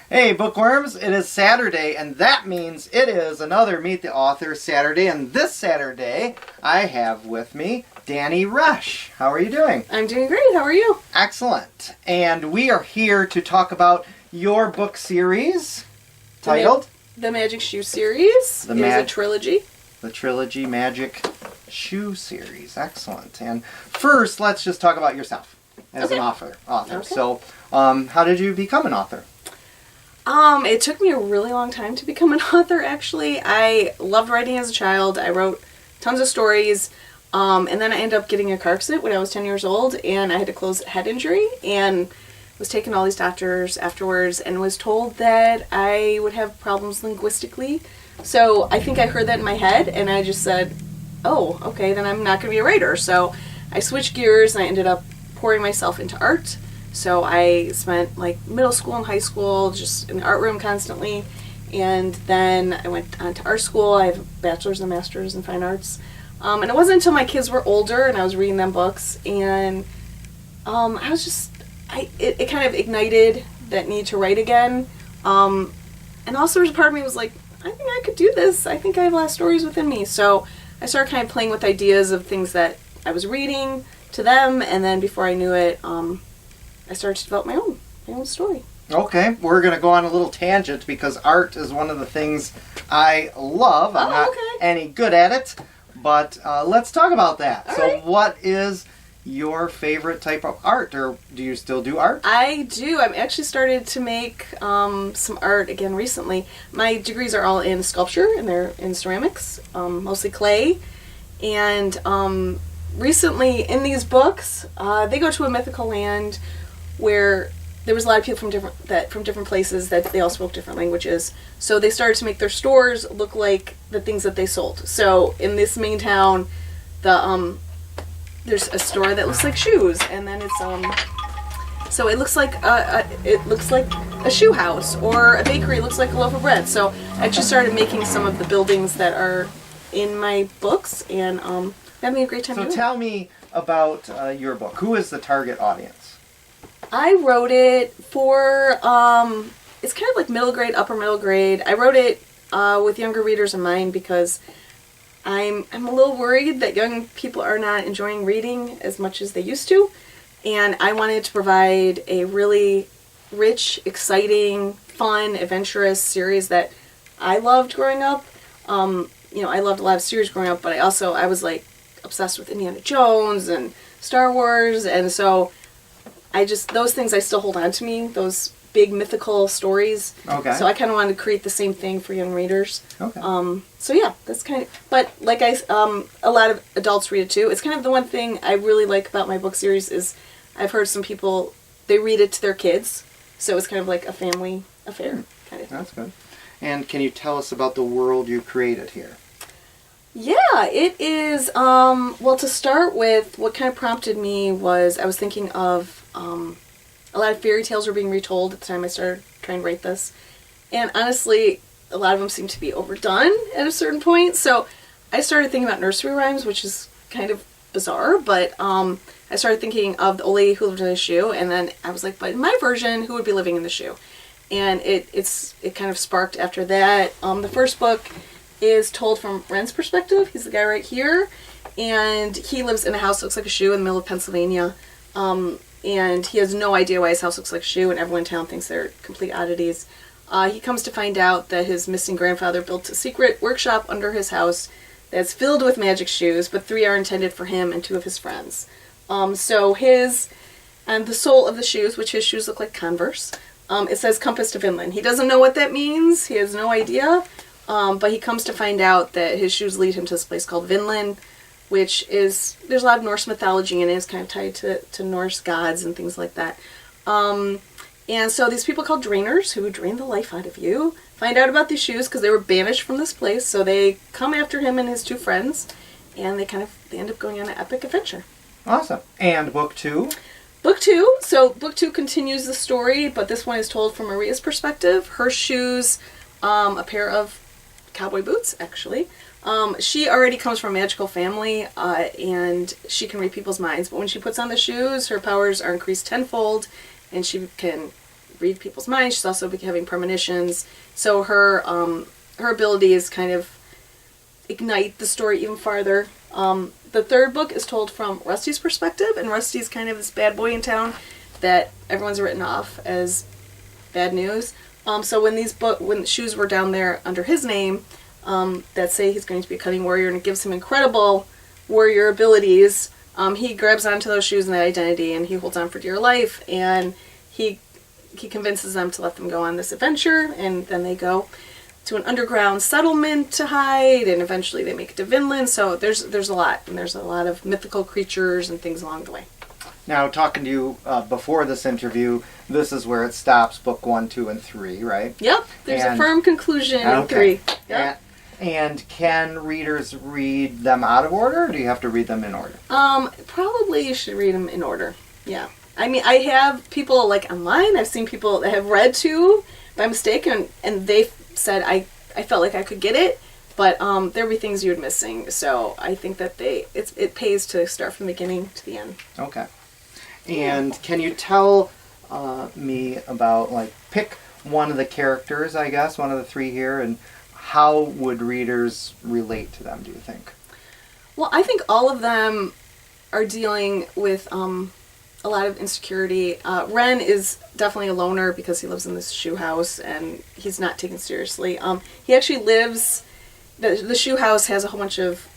Hey, bookworms, it is Saturday, and that means it is another Meet the Author Saturday, and this Saturday I have with me Dani Resh. How are you doing? I'm doing great. How are you? Excellent. And we are here to talk about your book series titled The Magic Shoe Series. It is a trilogy. The Trilogy Magic Shoe Series. Excellent. And first, let's just talk about yourself as an author. Okay. So, how did you become an author? It took me a really long time to become an author, actually. I loved writing as a child. I wrote tons of stories. And then I ended up getting a car accident when I was 10 years old, and I had a closed head injury, and was taken to all these doctors afterwards, and was told that I would have problems linguistically. So I think I heard that in my head, and I just said, oh, okay, then I'm not going to be a writer. So I switched gears, and I ended up pouring myself into art. So I spent like middle school and high school just in the art room constantly, and then I went on to art school. I have a bachelor's and a master's in fine arts. And it wasn't until my kids were older and I was reading them books, and I was just, it kind of ignited that need to write again. And also there's a part of me was like, I think I could do this. I think I have a lot of stories within me. So I started kind of playing with ideas of things that I was reading to them, and then before I knew it, I started to develop my own story. Okay, we're going to go on a little tangent because art is one of the things I love. I'm not any good at it, but let's talk about that. So what is your favorite type of art, or do you still do art? I do. I've actually started to make some art again recently. My degrees are all in sculpture, and they're in ceramics, mostly clay. And recently in these books, they go to a mythical land where there was a lot of people from different places that they all spoke different languages. So they started to make their stores look like the things that they sold. So in this main town, there's a store that looks like shoes, and then it's so it looks like a shoe house, or a bakery looks like a loaf of bread. So I just started making some of the buildings that are in my books, and having a great time doing it. So tell me about your book. Who is the target audience? I wrote it for, it's kind of like middle grade, upper middle grade. I wrote it with younger readers in mind because I'm a little worried that young people are not enjoying reading as much as they used to. And I wanted to provide a really rich, exciting, fun, adventurous series that I loved growing up. I loved a lot of series growing up, but I was like obsessed with Indiana Jones and Star Wars, and so those things I still hold on to me, those big mythical stories. Okay. So I kind of wanted to create the same thing for young readers. Okay. So yeah, that's kind of, but like a lot of adults read it too. It's kind of the one thing I really like about my book series is I've heard some people, they read it to their kids. So it's kind of like a family affair kind of thing. That's good. And can you tell us about the world you created here? Yeah, it is, well, to start with, what kind of prompted me was I was thinking of a lot of fairy tales were being retold at the time I started trying to write this. And honestly, a lot of them seem to be overdone at a certain point. So I started thinking about nursery rhymes, which is kind of bizarre, but I started thinking of the old lady who lived in a shoe, and then I was like, but in my version, who would be living in the shoe? And it kind of sparked after that. The first book is told from Ren's perspective. He's the guy right here, and he lives in a house that looks like a shoe in the middle of Pennsylvania. And he has no idea why his house looks like a shoe, and everyone in town thinks they're complete oddities. He comes to find out that his missing grandfather built a secret workshop under his house that's filled with magic shoes, but 3 are intended for him and 2 of his friends. So the sole of the shoes, which his shoes look like Converse, it says Compass to Vinland. He doesn't know what that means. He has no idea. But he comes to find out that his shoes lead him to this place called Vinland, which is, there's a lot of Norse mythology in it. It's kind of tied to Norse gods and things like that. And so these people called drainers, who drain the life out of you, find out about these shoes because they were banished from this place. So they come after him and his 2 friends, and they end up going on an epic adventure. Awesome. And book 2? Book 2. So book 2 continues the story, but this one is told from Maria's perspective. Her shoes, a pair of cowboy boots, actually. She already comes from a magical family, and she can read people's minds. But when she puts on the shoes, her powers are increased tenfold, and she can read people's minds. She's also having premonitions. So her abilities kind of ignite the story even farther. The third book is told from Rusty's perspective, and Rusty's kind of this bad boy in town that everyone's written off as bad news. So when when the shoes were down there under his name, that say he's going to be a cutting warrior, and it gives him incredible warrior abilities, he grabs onto those shoes and that identity, and he holds on for dear life, and he convinces them to let them go on this adventure, and then they go to an underground settlement to hide, and eventually they make it to Vinland. So there's a lot, and there's a lot of mythical creatures and things along the way. Now, talking to you before this interview, this is where it stops, book 1, 2, and 3, right? Yep, there's a firm conclusion in 3. Yep. And can readers read them out of order, or do you have to read them in order? Probably you should read them in order. Yeah. I mean, I have people, like, online, I've seen people that have read 2 by mistake, and they said I felt like I could get it, but there'd be things you're missing. So I think that it pays to start from the beginning to the end. Okay. And can you tell me about, like, pick one of the characters, I guess, one of the 3 here, and how would readers relate to them, do you think? Well, I think all of them are dealing with a lot of insecurity. Ren is definitely a loner because he lives in this shoe house and he's not taken seriously. He actually lives, the shoe house has a whole bunch of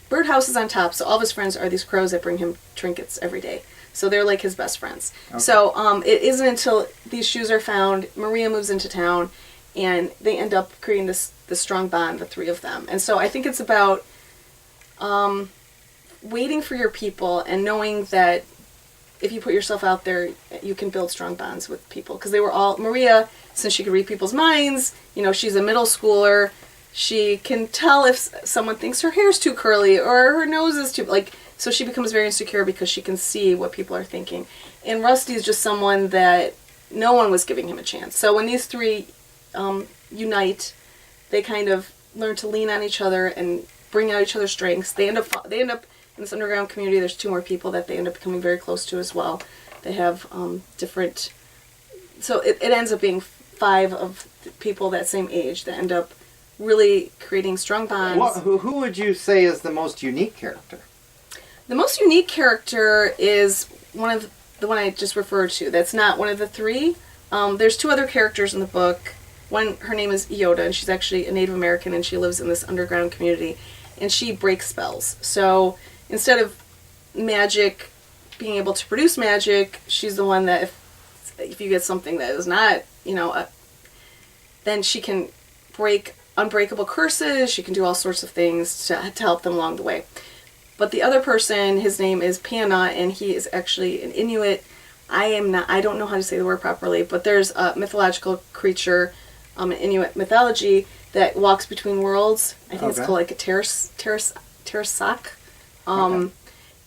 bird houses on top, so all of his friends are these crows that bring him trinkets every day. So they're like his best friends. Okay. So it isn't until these shoes are found, Maria moves into town, and they end up creating this strong bond, the 3 of them. And so I think it's about waiting for your people and knowing that if you put yourself out there, you can build strong bonds with people. Because they were all, Maria, since she could read people's minds, she's a middle schooler, she can tell if someone thinks her hair's too curly or her nose is too, so she becomes very insecure because she can see what people are thinking. And Rusty is just someone that no one was giving him a chance. So when these 3 unite, they kind of learn to lean on each other and bring out each other's strengths. They end up in this underground community. There's 2 more people that they end up becoming very close to as well. They have different, so it ends up being 5 of people that same age that end up really creating strong bonds. Who would you say is the most unique character? The most unique character is the one I just referred to. That's not one of the 3. There's 2 other characters in the book. One, her name is Iota, and she's actually a Native American, and she lives in this underground community, and she breaks spells. So instead of magic, being able to produce magic, she's the one that if you get something that is not, then she can break unbreakable curses, she can do all sorts of things to help them along the way. But the other person, his name is Pana, and he is actually an Inuit. I don't know how to say the word properly, but there's a mythological creature in Inuit mythology that walks between worlds. I think it's called like a Terrasak.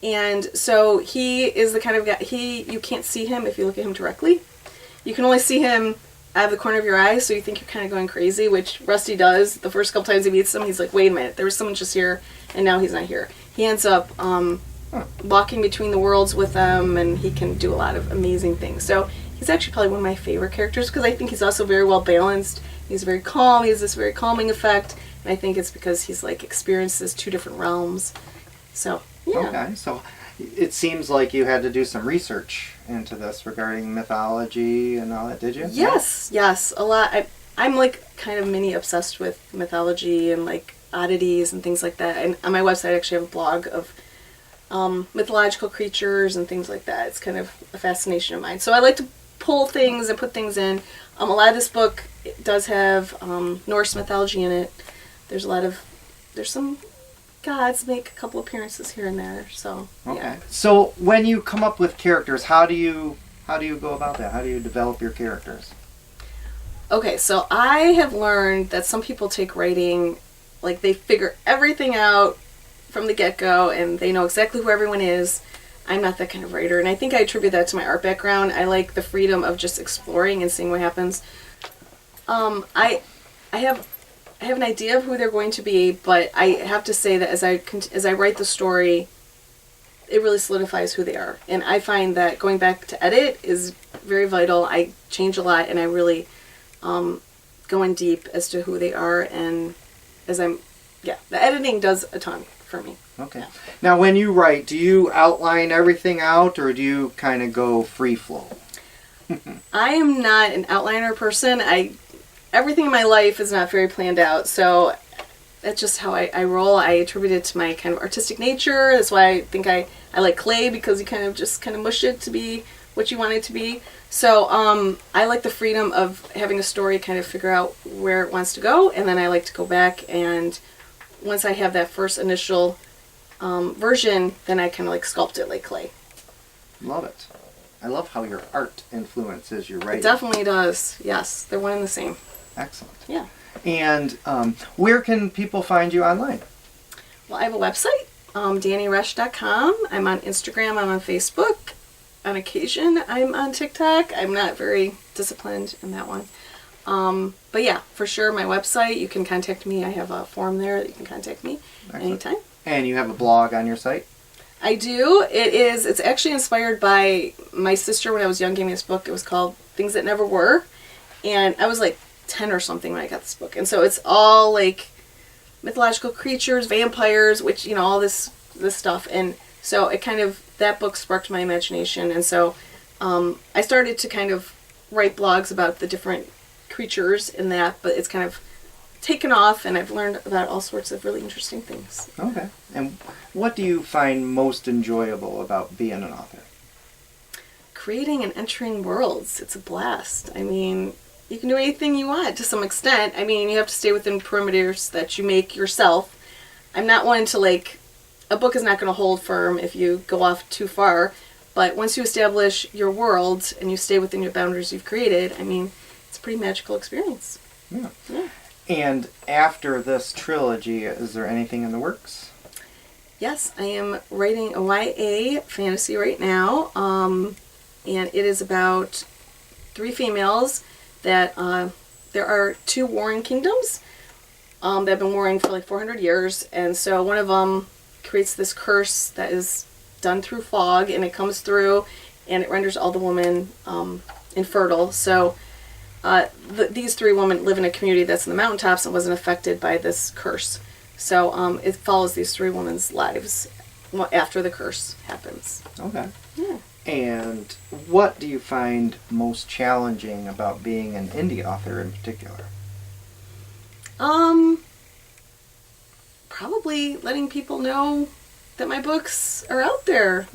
And so he is the kind of guy, you can't see him if you look at him directly. You can only see him out of the corner of your eye, so you think you're kind of going crazy, which Rusty does. The first couple times he meets him, he's like, wait a minute, there was someone just here, and now he's not here. He ends up walking between the worlds with them, and he can do a lot of amazing things. So he's actually probably one of my favorite characters, because I think he's also very well balanced. He's very calm, he has this very calming effect, and I think it's because he's like experiences 2 different realms. So, yeah. Okay, so it seems like you had to do some research into this regarding mythology and all that, did you? Yes, a lot. I'm like kind of mini obsessed with mythology and like oddities and things like that. And on my website I actually have a blog of mythological creatures and things like that. It's kind of a fascination of mine. So I like to pull things and put things in. A lot of this book does have Norse mythology in it. There's some gods make a couple appearances here and there. So okay. Yeah. So when you come up with characters, how do you go about that? How do you develop your characters? Okay, so I have learned that some people take writing, like they figure everything out from the get-go and they know exactly who everyone is. I'm not that kind of writer, and I think I attribute that to my art background. I like the freedom of just exploring and seeing what happens. I have an idea of who they're going to be, but I have to say that as I write the story, it really solidifies who they are. And I find that going back to edit is very vital. I change a lot, and I really go in deep as to who they are. And the editing does a ton for me. Okay. Now, when you write, do you outline everything out, or do you kind of go free flow? I am not an outliner person. Everything in my life is not very planned out, so that's just how I roll. I attribute it to my kind of artistic nature. That's why I think I like clay, because you kind of mush it to be what you want it to be. So I like the freedom of having a story kind of figure out where it wants to go, and then I like to go back, and once I have that first initial version, then I kind of like sculpt it like clay. Love it. I love how your art influences your writing. It definitely does. Yes, they're one and the same. Excellent. Yeah. And where can people find you online? Well, I have a website, DaniResh.com. I'm on Instagram. I'm on Facebook. On occasion, I'm on TikTok. I'm not very disciplined in that one. But yeah, for sure, my website, you can contact me. I have a form there that you can contact me anytime. And you have a blog on your site? I do. It's actually inspired by my sister when I was young gave me this book. It was called Things That Never Were. And I was like 10 or something when I got this book. And so it's all like mythological creatures, vampires, which, all this stuff. And so that book sparked my imagination. And so I started to kind of write blogs about the different creatures in that, but it's kind of taken off, and I've learned about all sorts of really interesting things. Okay. And what do you find most enjoyable about being an author? Creating and entering worlds. It's a blast. I mean, you can do anything you want to some extent. I mean, you have to stay within perimeters that you make yourself. I'm not one to a book is not going to hold firm if you go off too far, but once you establish your world and you stay within your boundaries you've created, I mean, it's a pretty magical experience. Yeah. Yeah. And after this trilogy, is there anything in the works? Yes, I am writing a YA fantasy right now, and it is about 3 females that there are 2 warring kingdoms that have been warring for 400 years, and so one of them creates this curse that is done through fog, and it comes through, and it renders all the women infertile. So these 3 women live in a community that's in the mountaintops and wasn't affected by this curse. So it follows these 3 women's lives after the curse happens. Okay. Yeah. And what do you find most challenging about being an indie author in particular? Probably letting people know that my books are out there.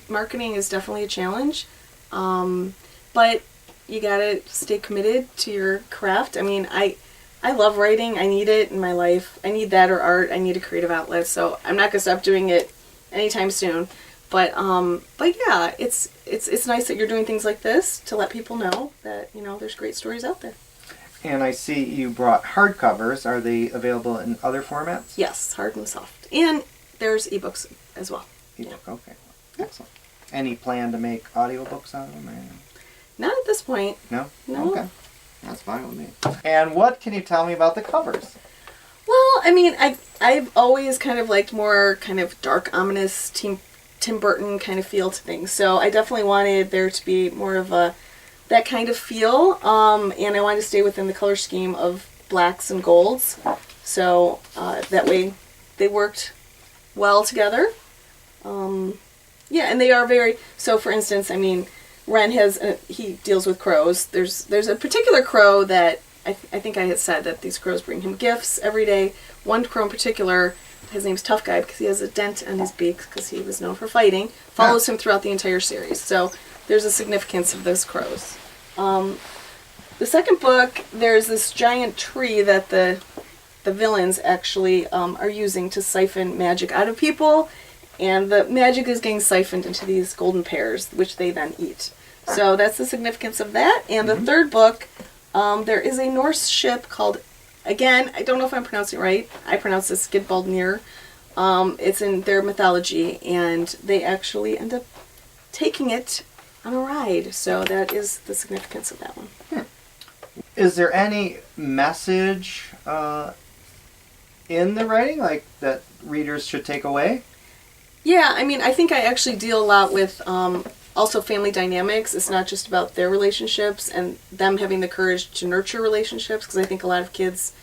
Marketing is definitely a challenge. But you gotta stay committed to your craft. I mean, I love writing. I need it in my life. I need that or art. I need a creative outlet. So I'm not gonna stop doing it anytime soon. But yeah, it's nice that you're doing things like this to let people know that, there's great stories out there. And I see you brought hardcovers. Are they available in other formats? Yes, hard and soft. And there's ebooks as well. Ebook, yeah. Okay. Excellent. Any plan to make audiobooks out of them? Or anything? Not at this point. No? No. Okay. That's fine with me. And what can you tell me about the covers? Well, I mean, I've always kind of liked more kind of dark, ominous Tim Burton kind of feel to things. So I definitely wanted there to be more of that kind of feel. And I wanted to stay within the color scheme of blacks and golds. So that way they worked well together. Yeah, and they are very... So, for instance, I mean, Ren he deals with crows. There's a particular crow that I think I had said that these crows bring him gifts every day. One crow in particular, his name's Tough Guy because he has a dent on his beak because he was known for fighting, follows him throughout the entire series. So there's a significance of those crows. The second book, there's this giant tree that the villains actually are using to siphon magic out of people, and the magic is getting siphoned into these golden pears, which they then eat. So that's the significance of that. And the third book, there is a Norse ship called, again, I don't know if I'm pronouncing it right. I pronounce this Skidbaldnir. It's in their mythology, and they actually end up taking it on a ride. So that is the significance of that one. Is there any message in the writing, like, that readers should take away? Yeah, I mean, I think I actually deal a lot with also family dynamics. It's not just about their relationships and them having the courage to nurture relationships, because I think a lot of kids,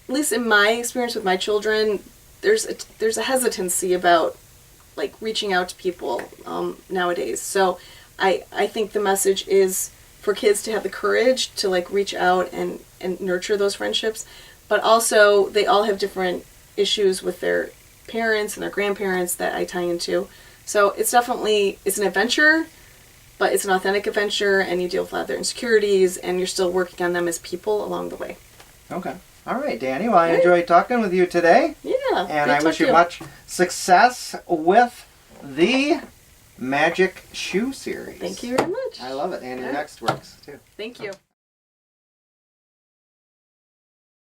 at least in my experience with my children, there's a hesitancy about like reaching out to people nowadays. So I think the message is for kids to have the courage to like reach out and nurture those friendships, but also they all have different issues with their parents and their grandparents that I tie into. So it's definitely, it's an adventure, but it's an authentic adventure, and you deal with a lot of their insecurities, and you're still working on them as people along the way. Okay. All right, Dani. Well, I enjoyed talking with you today. Yeah. And I wish you much success with the Magic Shoe series. Thank you very much. I love it. And your next works, too. Thank you.